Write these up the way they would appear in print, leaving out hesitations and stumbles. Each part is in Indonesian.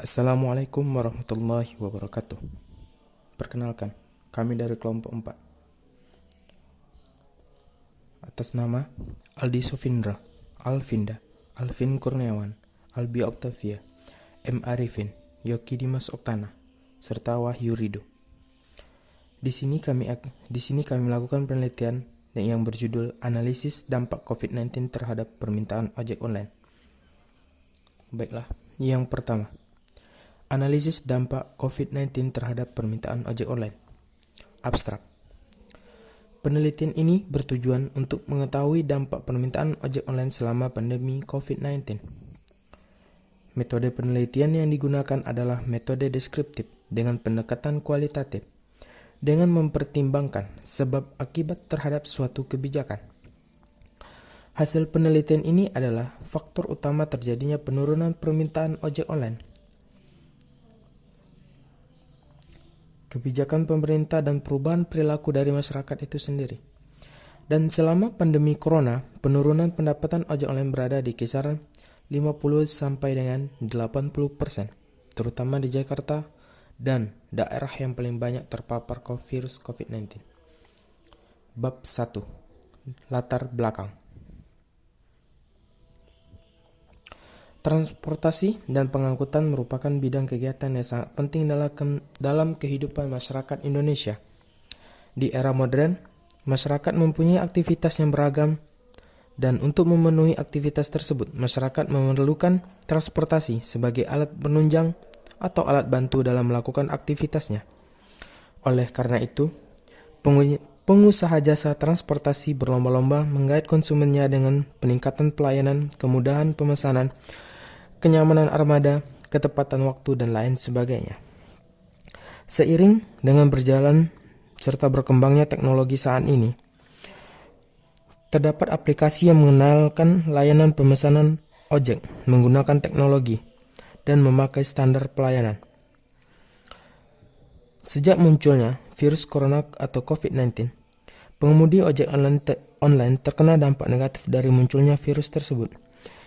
Assalamualaikum warahmatullahi wabarakatuh. Perkenalkan, kami dari kelompok 4. Atas nama Aldi Sofindra, Alvinda, Alvin Kurniawan, Albi Octavia, M. Arifin, Yoki Dimas Oktana, serta Wahyu Rido. Di sini kami melakukan penelitian yang berjudul Analisis Dampak COVID-19 terhadap Permintaan Ojek Online. Baiklah, yang pertama, analisis dampak COVID-19 terhadap permintaan ojek online. Abstrak. Penelitian ini bertujuan untuk mengetahui dampak permintaan ojek online selama pandemi COVID-19. Metode penelitian yang digunakan adalah metode deskriptif dengan pendekatan kualitatif, dengan mempertimbangkan sebab akibat terhadap suatu kebijakan. Hasil penelitian ini adalah faktor utama terjadinya penurunan permintaan ojek online. Kebijakan pemerintah dan perubahan perilaku dari masyarakat itu sendiri. Dan selama pandemi corona, penurunan pendapatan ojek online berada di kisaran 50 sampai dengan 80%, terutama di Jakarta dan daerah yang paling banyak terpapar virus COVID-19. Bab 1. Latar belakang. Transportasi dan pengangkutan merupakan bidang kegiatan yang sangat penting dalam kehidupan masyarakat Indonesia. Di era modern, masyarakat mempunyai aktivitas yang beragam, dan untuk memenuhi aktivitas tersebut, masyarakat memerlukan transportasi sebagai alat penunjang atau alat bantu dalam melakukan aktivitasnya. Oleh karena itu, pengusaha jasa transportasi berlomba-lomba menggait konsumennya dengan peningkatan pelayanan, kemudahan pemesanan, kenyamanan armada, ketepatan waktu, dan lain sebagainya. Seiring dengan berjalan serta berkembangnya teknologi saat ini, terdapat aplikasi yang mengenalkan layanan pemesanan ojek menggunakan teknologi dan memakai standar pelayanan. Sejak munculnya virus corona atau COVID-19, pengemudi ojek online terkena dampak negatif dari munculnya virus tersebut,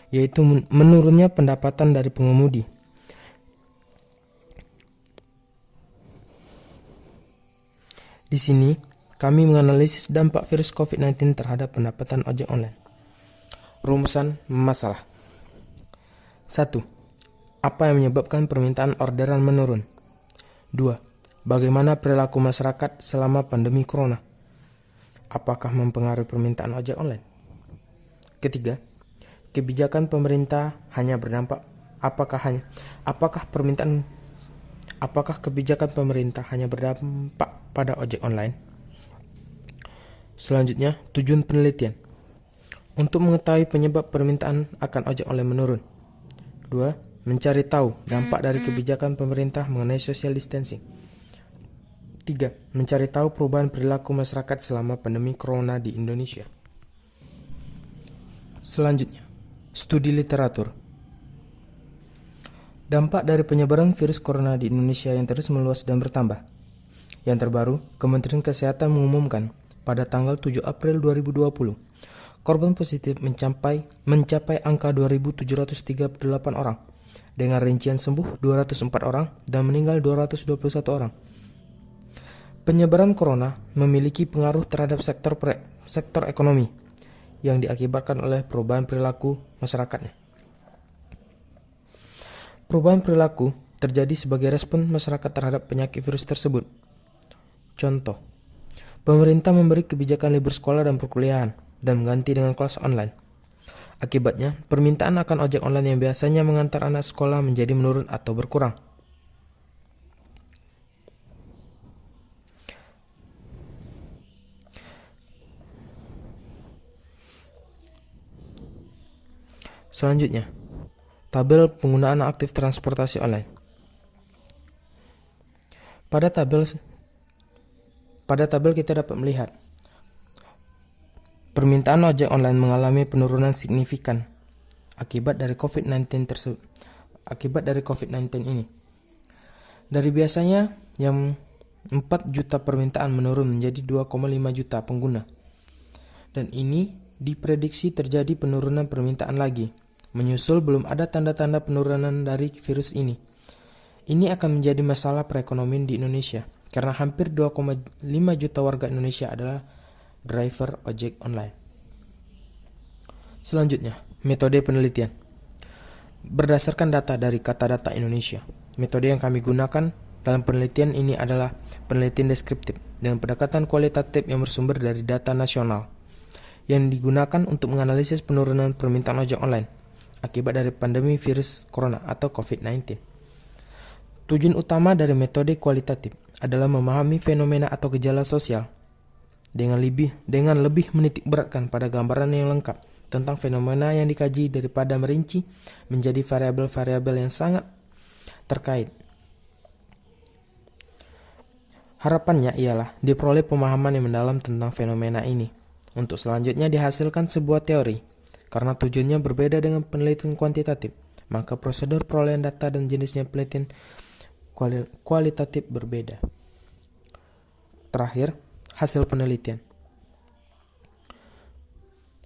yaitu menurunnya pendapatan dari pengemudi. Di sini, kami menganalisis dampak virus COVID-19 terhadap pendapatan ojek online. Rumusan masalah. 1. Apa yang menyebabkan permintaan orderan menurun? 2. Bagaimana perilaku masyarakat selama pandemi corona? Apakah mempengaruhi permintaan ojek online? Ketiga, kebijakan pemerintah hanya berdampak apakah kebijakan pemerintah hanya berdampak pada ojek online? Selanjutnya, tujuan penelitian untuk mengetahui penyebab permintaan akan ojek online menurun. 2. Mencari tahu dampak dari kebijakan pemerintah mengenai social distancing. 3. Mencari tahu perubahan perilaku masyarakat selama pandemi corona di Indonesia. Selanjutnya, studi literatur. Dampak dari penyebaran virus corona di Indonesia yang terus meluas dan bertambah. Yang terbaru, Kementerian Kesehatan mengumumkan pada tanggal 7 April 2020, korban positif mencapai angka 2.738 orang, dengan rincian sembuh 204 orang dan meninggal 221 orang. Penyebaran corona memiliki pengaruh terhadap sektor ekonomi yang diakibatkan oleh perubahan perilaku masyarakatnya. Perubahan perilaku terjadi sebagai respon masyarakat terhadap penyakit virus tersebut. Contoh, pemerintah memberi kebijakan libur sekolah dan perkuliahan dan mengganti dengan kelas online. Akibatnya, permintaan akan ojek online yang biasanya mengantar anak sekolah menjadi menurun atau berkurang. Selanjutnya, tabel penggunaan aktif transportasi online. Pada tabel kita dapat melihat permintaan ojek online mengalami penurunan signifikan akibat dari COVID-19 ini. Dari biasanya yang 4 juta permintaan menurun menjadi 2,5 juta pengguna. Dan ini diprediksi terjadi penurunan permintaan lagi, menyusul belum ada tanda-tanda penurunan dari virus ini. Ini akan menjadi masalah perekonomian di Indonesia karena hampir 2,5 juta warga Indonesia adalah driver ojek online. Selanjutnya, metode penelitian. Berdasarkan data dari Kata Data Indonesia, metode yang kami gunakan dalam penelitian ini adalah penelitian deskriptif dengan pendekatan kualitatif yang bersumber dari data nasional yang digunakan untuk menganalisis penurunan permintaan ojek online akibat dari pandemi virus corona atau COVID-19. Tujuan utama dari metode kualitatif adalah memahami fenomena atau gejala sosial dengan lebih menitik beratkan pada gambaran yang lengkap tentang fenomena yang dikaji daripada merinci menjadi variabel-variabel yang sangat terkait. Harapannya ialah diperoleh pemahaman yang mendalam tentang fenomena ini untuk selanjutnya dihasilkan sebuah teori. Karena tujuannya berbeda dengan penelitian kuantitatif, maka prosedur perolehan data dan jenisnya penelitian kualitatif berbeda. Terakhir, hasil penelitian.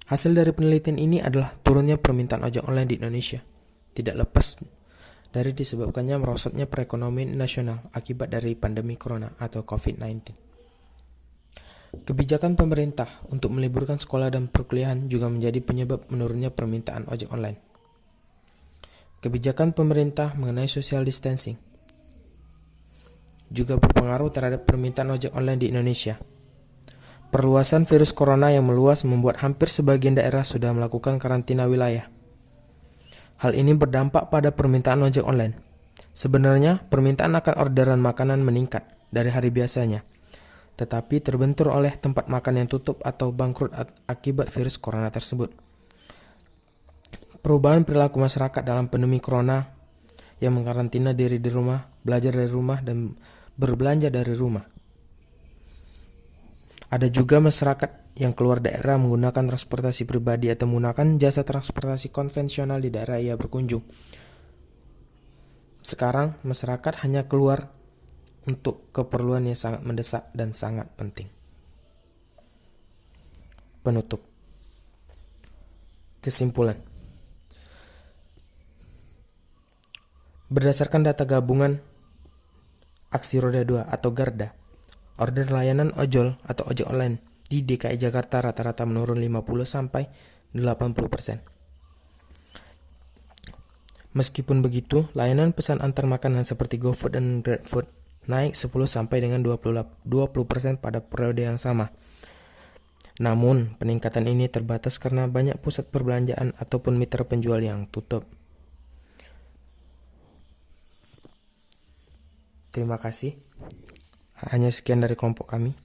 Hasil dari penelitian ini adalah turunnya permintaan ojek online di Indonesia. Tidak lepas dari disebabkannya merosotnya perekonomian nasional akibat dari pandemi corona atau COVID-19. Kebijakan pemerintah untuk meliburkan sekolah dan perkuliahan juga menjadi penyebab menurunnya permintaan ojek online. Kebijakan pemerintah mengenai social distancing juga berpengaruh terhadap permintaan ojek online di Indonesia. Perluasan virus corona yang meluas membuat hampir sebagian daerah sudah melakukan karantina wilayah. Hal ini berdampak pada permintaan ojek online. Sebenarnya, permintaan akan orderan makanan meningkat dari hari biasanya, tetapi terbentur oleh tempat makan yang tutup atau bangkrut akibat virus corona tersebut. Perubahan perilaku masyarakat dalam pandemi corona yang mengkarantina diri di rumah, belajar dari rumah, dan berbelanja dari rumah. Ada juga masyarakat yang keluar daerah menggunakan transportasi pribadi atau menggunakan jasa transportasi konvensional di daerah ia berkunjung. Sekarang masyarakat hanya keluar untuk keperluan yang sangat mendesak dan sangat penting. Penutup. Kesimpulan. Berdasarkan data gabungan Aksi Roda 2 atau Garda, order layanan ojol atau ojek online di DKI Jakarta rata-rata menurun 50-80%. Meskipun begitu, layanan pesan antar makanan seperti GoFood dan GrabFood naik 10 sampai dengan 20% pada periode yang sama. Namun, peningkatan ini terbatas karena banyak pusat perbelanjaan ataupun mitra penjual yang tutup. Terima kasih. Hanya sekian dari kelompok kami.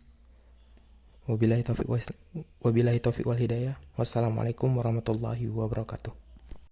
Wabillahi taufiq wal hidayah. Wassalamualaikum warahmatullahi wabarakatuh.